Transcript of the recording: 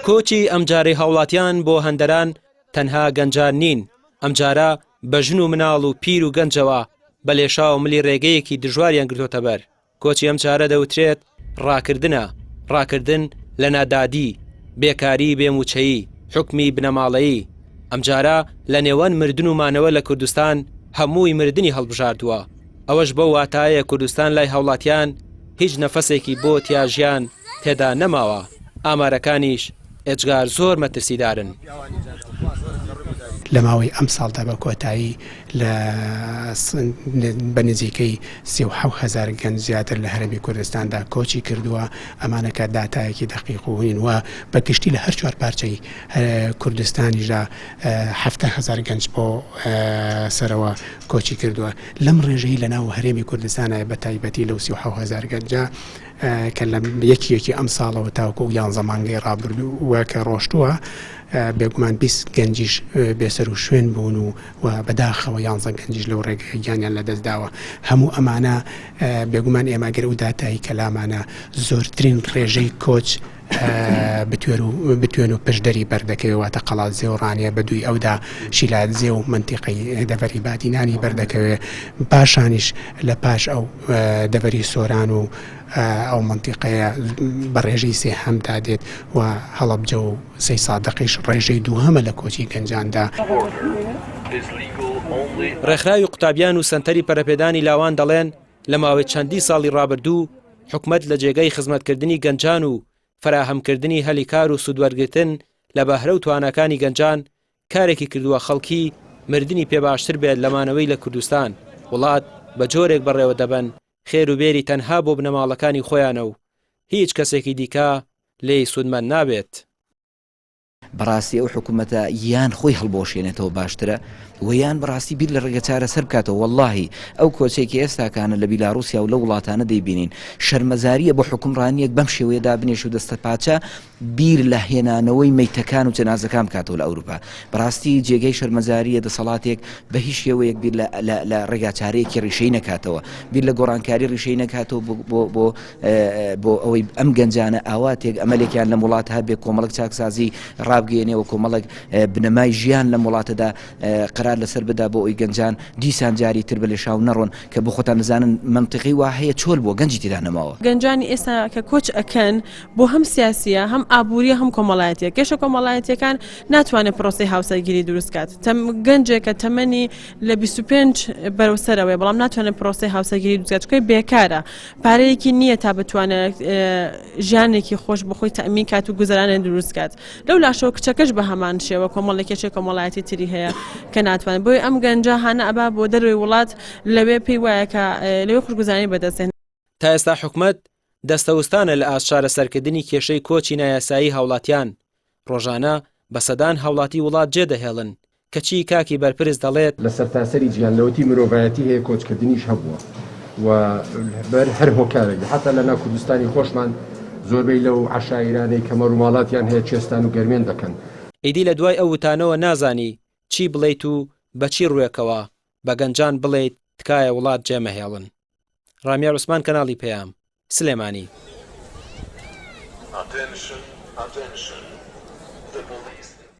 کۆچی ئەمجارەی هاوڵاتیان بۆ هەندەران تەنها گەنجان نین. ئەمجارە بە ژن و مناڵ و پیر و گەنجەوە بە لێشا و ملی ڕێگەیەکی دژواریان گرتۆتە بەر. کۆچی ئەمجارە دەوترێت ڕاکردنە، ڕاکردن لە نادادی، بێکاری بێموچەیی، حکمی بنەماڵەیی. ئەمجارە لە نێوان مردن و مانەوە لە کوردستان هەمووی مردنی هەڵبژاردووە. ئەوەش بەو واتایە کوردستان لای هاوڵاتیان هیچ نەفەسێکی بۆ تیاژیان تێدا نەماوە. ئامارەکانیش ئێجگار زۆر مەترسیدارن. لە ماوەی ئەم ساڵدا بە کۆتایی بە نزیکەی 37,000 گەنج زیاتر لە هەرێمی کوردستاندا کۆچی کردووە. ئەمانەکە داتایەکی دقیق و هین وە بە گشتی لە هەر چوار پارچەی کوردستانیشدا 70,000 گەنج بۆ سەرەوە کۆچی کردووە. لەم ڕێژەی لە ناو هەرێمی کوردستانە بە تایبەتی لەو 37,000 گەنجە کە لە یەکی ئەم ساڵەوە تاوکو و 11 مانگەی ڕابردووە کە ڕۆشتووە بێگومان 20 گەنجیش بێسەر و شوێن بوون و بەداخەوە 11 گەنجیش لەو ڕێگەیانیان لەدەستداوە. هەموو ئەمانە بێگومان ئێماگەر و داتایی کەلامانە زۆرترین ڕێژەی کۆچ بتوێن و پشدەری بەردەکەوێتە قەڵاتزێ و ڕانیە بەدووی ئەودا شیلاتزێ و منتیقەی دەڤەری باتینانی بەردەکەوێ. پاشانیش لە پاش ئەو دەڤەری سۆران و ئەو منتیقەیە بە ڕێژەی سێ هەمدا دێت و هەڵەبجە و سەی سادەقیش ڕێژەی دووهەمە لە کۆچی گەنجاندا. ڕێکخراوی قوتابیان و سەنتەری پەرەپێدانی لاوان دەڵێن لە ماوەی چەندی ساڵی ڕابردوو حکومەت لە جێگەی خزمەتکردنی گەنجان و فراهەمکردنی هەلیکار و سوودوەرگرتن لە بەهرە و توانەکانی گەنجان کارێکی کردووە خەڵکی مردنی پێ باشتر بێت لەمانەوەی لە کوردستان. وڵات بە جۆرێک بەڕێوە دەبن خێر و بێری تەنها بۆ بنەماڵەکانی خۆیانە و هیچ کەسێکی دیکە لێی سوودمەند نابێت. بەڕاستی ئەو حکوومەتە یان خۆی هەڵبۆشێنێتەوە باشترە و یان بەڕاستی بیر لە ڕێگە چارە سەر بکاتەوە. وەڵڵاهی ئەو کۆچێکی ئێستاکانە لە بیلاڕوسیا و لە وڵاتانە دەیبینین شەرمەزاریە بۆ حکومڕانیەک بەم شێوەیەدا بنێش و دەستە پاچە بیر لە هێنانەوەی مەیتەکان و جەنازەکان بکاتەوە لە ئەوروپا. بەڕاستی جێگەی شەرمەزاریە دەسەڵاتێک بە هیچ شێوەیەک بیر لە ڕێگا چارەیەکی ڕیشەی نەکاتەوە، بیر لە گۆڕانکاری ڕیشەی نەکاتەوە بۆ ئەوەی ئەم گەنجانە ئاواتێک ئەمەلێکیان لە وڵات هەبێ کۆمەڵک چاکسازی ڕابگەێنێەوە کۆمەڵک بنەمای ژیان لە وڵاتەدا قرار لەسەر بدا بۆ ئەوی گەنجان دیسان جاری تر بە لێشاو نەڕۆن کە بۆ خۆتان نزانن منتیقی وا هەیە چۆل بۆ گەنجی تێدا نەماوە. گەنجانی ئێستا کە کۆچ ئەکەن بۆ هەم سیاسیە هەم ئابووریە هەم کۆمەڵایەتیە. گەشە کۆمەڵایەتیەکان ناتوانێت پرۆسی هاوسەرگیری دروست کات. گەنجێکە تەمەنی لە 25 بەرەوسەرەوەی بەڵام ناتوانێت پرۆسی هاوسەرگیری دروست کات چکەی بێکارە، پارەیەکی نییە تا بتوانێت ژیانێکی خۆش بە خۆی تەمین کات و گوزەرانێک دروست کات. لەو لاشەوە کچەکەش بە هەمان شێوە کۆمەڵێکێکی کۆمەڵایەتی تری هەیە کە ناتوانێت بۆی ئەم گەنجە هانە ئەبا بۆ دەروی وڵات لەوێ پێی وایە کە لەوێ خوشگوزاری بەدەستێن. تا ئێستا حکومەت دەستەوستانە لە ئاشارە سەرکردنی کێشەی کۆچی نایاسایی هاوڵاتیان. ڕۆژانە بە سەدان هاوڵاتی وڵات جێدەهێڵن کەچی کاکی بەرپرس دەڵێت لە سەرتاسەری جیانلەوەتی مرۆڤایەتی هەیە کۆچکردنیش هەبووە و هەر هۆکارێک حتا لە ناو کوردستانی خۆشمان زۆربەی لەو عەشایرانەی کە مەڕووماڵاتیان هەیە چێستان و گەرمێن دەکەن. ئیدی لە دوای ئەو وتانەوە نازانی چی بڵێیت و بەچی ڕوێکەوە بە گەنجان بڵێیت تکایە وڵات جێمەهێڵن. ڕامیار عوسمان کەناڵی پێیام سلێمانی.